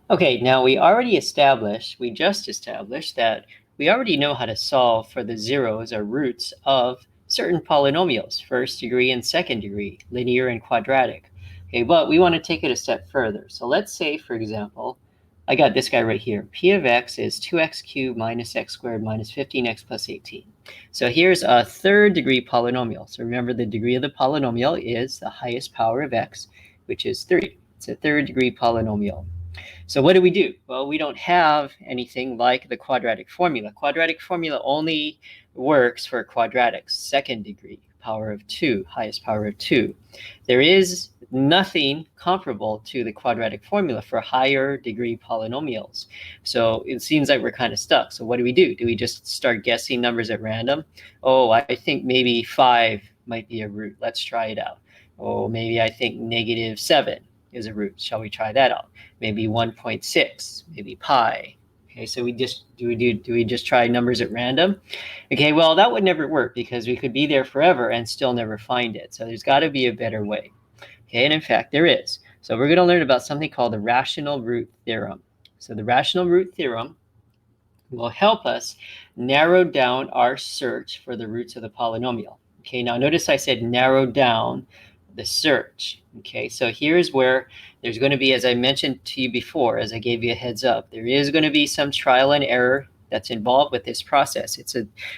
Okay, now we just established that we already know how to solve for the zeros or roots of certain polynomials, first degree and second degree, linear and quadratic. Okay, but we want to take it a step further. So let's say, for example, I got this guy right here. P of x is 2x cubed minus x squared minus 15x plus 18. So here's a third degree polynomial. So remember, the degree of the polynomial is the highest power of x, which is 3. It's a third degree polynomial. So what do? Well, we don't have anything like the quadratic formula. Quadratic formula only works for quadratics, second degree, power of 2, highest power of 2. There is nothing comparable to the quadratic formula for higher degree polynomials. So it seems like we're kind of stuck. So what do? Do we just start guessing numbers at random? Oh, I think maybe 5 might be a root. Let's try it out. Oh, maybe I think -7 is a root. Shall we try that out? Maybe 1.6, maybe pi. Okay, so do we just try numbers at random? Okay, well, that would never work because we could be there forever and still never find it. So there's got to be a better way. Okay, and in fact, there is. So we're going to learn about something called the rational root theorem. So the rational root theorem will help us narrow down our search for the roots of the polynomial. Okay, now notice I said narrow down the search. Okay, so here's where there's going to be, as I mentioned to you before, as I gave you a heads up, there is going to be some trial and error that's involved with this process.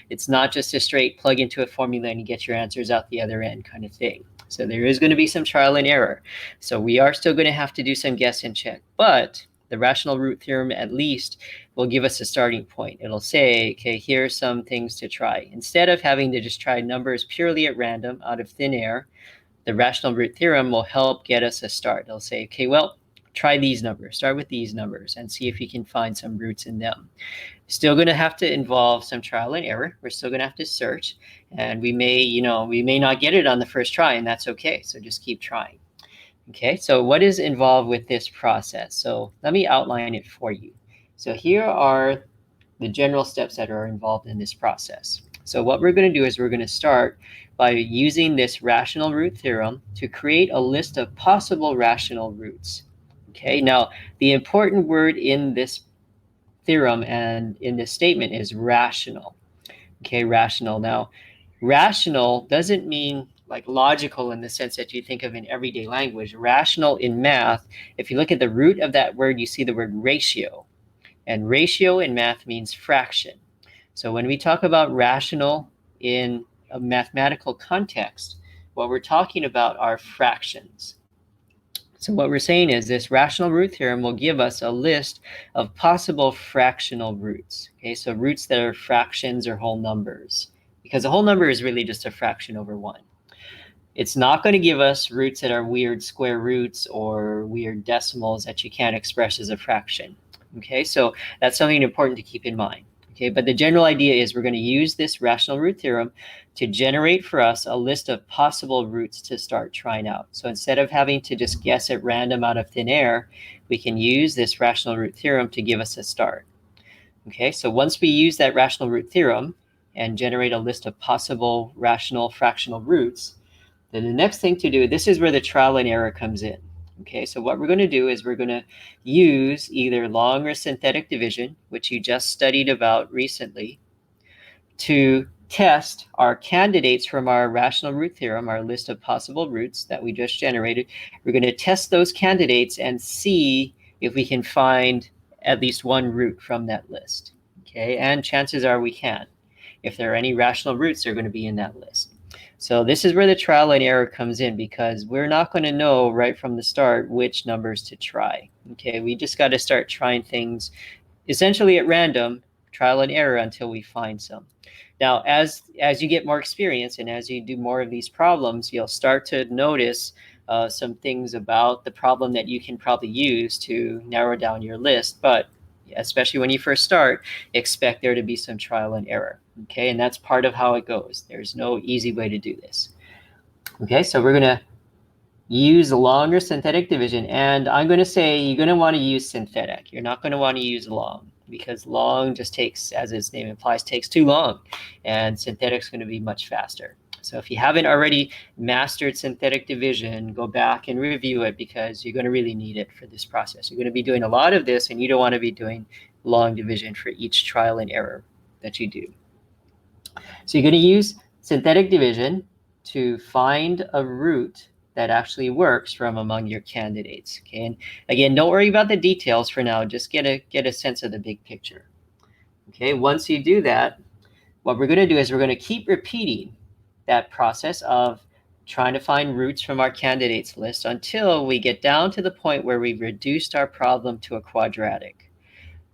It's not just a straight plug into a formula and you get your answers out the other end kind of thing. So there is going to be some trial and error. So we are still going to have to do some guess and check, but the rational root theorem at least will give us a starting point. It'll say, okay, here are some things to try. Instead of having to just try numbers purely at random out of thin air, the rational root theorem will help get us a start. It'll say, okay, well, try these numbers, start with these numbers and see if you can find some roots in them. Still going to have to involve some trial and error. We're still going to have to search, and we may not get it on the first try, and that's okay. So just keep trying. Okay, so what is involved with this process? So let me outline it for you. So here are the general steps that are involved in this process. So what we're going to do is we're going to start by using this rational root theorem to create a list of possible rational roots. Okay, now the important word in this theorem and in this statement is rational. Okay, rational. Now, rational doesn't mean like logical in the sense that you think of in everyday language. Rational in math, if you look at the root of that word, you see the word ratio. And ratio in math means fraction. So when we talk about rational in a mathematical context, what we're talking about are fractions. So what we're saying is this rational root theorem will give us a list of possible fractional roots. Okay, so roots that are fractions or whole numbers, because a whole number is really just a fraction over 1. It's not going to give us roots that are weird square roots or weird decimals that you can't express as a fraction. Okay, so that's something important to keep in mind. Okay, but the general idea is we're going to use this rational root theorem to generate for us a list of possible roots to start trying out. So instead of having to just guess at random out of thin air, we can use this rational root theorem to give us a start. Okay, so once we use that rational root theorem and generate a list of possible rational fractional roots, then the next thing to do, this is where the trial and error comes in. Okay, so what we're going to do is we're going to use either long or synthetic division, which you just studied about recently, to test our candidates from our rational root theorem, our list of possible roots that we just generated. We're going to test those candidates and see if we can find at least one root from that list. Okay, and chances are we can. If there are any rational roots, they're going to be in that list. So this is where the trial and error comes in, because we're not going to know right from the start which numbers to try. Okay, we just got to start trying things essentially at random, trial and error, until we find some. Now, as you get more experience and as you do more of these problems, you'll start to notice some things about the problem that you can probably use to narrow down your list. But especially when you first start, expect there to be some trial and error. Okay, and that's part of how it goes. There's no easy way to do this. Okay, so we're going to use long or synthetic division, and I'm going to say you're going to want to use synthetic. You're not going to want to use long, because long just takes, as its name implies, takes too long, and synthetic is going to be much faster. So if you haven't already mastered synthetic division, go back and review it because you're going to really need it for this process. You're going to be doing a lot of this, and you don't want to be doing long division for each trial and error that you do. So you're going to use synthetic division to find a root that actually works from among your candidates. Okay, and again, don't worry about the details for now. Just get a sense of the big picture. Okay, once you do that, what we're going to do is we're going to keep repeating that process of trying to find roots from our candidates list until we get down to the point where we've reduced our problem to a quadratic,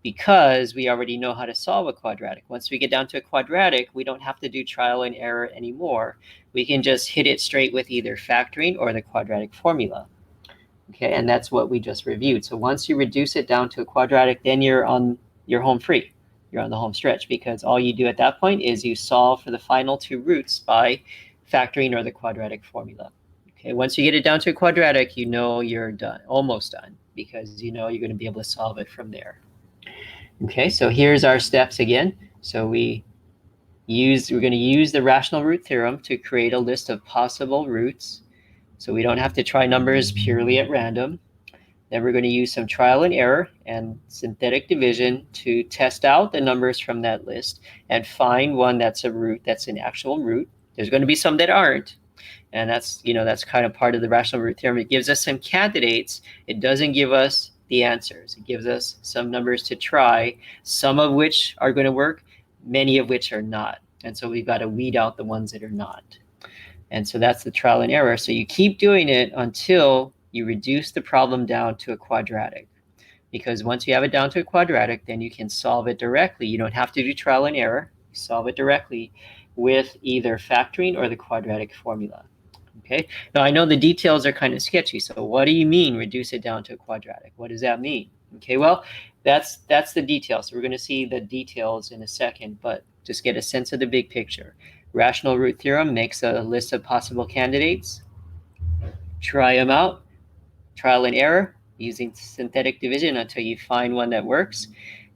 because we already know how to solve a quadratic. Once we get down to a quadratic, we don't have to do trial and error anymore. We can just hit it straight with either factoring or the quadratic formula. Okay, and that's what we just reviewed. So once you reduce it down to a quadratic, then you're home free. You're on the home stretch, because all you do at that point is you solve for the final two roots by factoring or the quadratic formula. Okay, once you get it down to a quadratic, you know you're done, almost done, because you know you're going to be able to solve it from there. Okay, so here's our steps again. So we're going to use the rational root theorem to create a list of possible roots, so we don't have to try numbers purely at random. Then we're going to use some trial and error and synthetic division to test out the numbers from that list and find one that's a root, that's an actual root. There's going to be some that aren't, and that's kind of part of the rational root theorem. It gives us some candidates. It doesn't give us the answers. It gives us some numbers to try, some of which are going to work, many of which are not. And so we've got to weed out the ones that are not. And so that's the trial and error. So you keep doing it until you reduce the problem down to a quadratic. Because once you have it down to a quadratic, then you can solve it directly. You don't have to do trial and error. You solve it directly with either factoring or the quadratic formula. Okay. Now I know the details are kind of sketchy. So what do you mean reduce it down to a quadratic? What does that mean? Okay, well, that's the details. So we're going to see the details in a second, but just get a sense of the big picture. Rational root theorem makes a list of possible candidates. Try them out. Trial and error using synthetic division until you find one that works.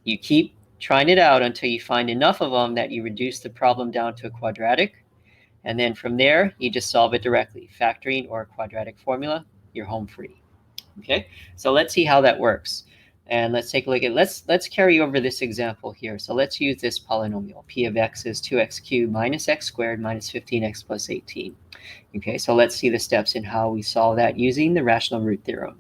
You keep trying it out until you find enough of them that you reduce the problem down to a quadratic. And then from there, you just solve it directly. Factoring or quadratic formula, you're home free. Okay, so let's see how that works. And let's take a look at, let's carry over this example here. So let's use this polynomial. P of x is 2x cubed minus x squared minus 15x plus 18. Okay, so let's see the steps in how we solve that using the rational root theorem.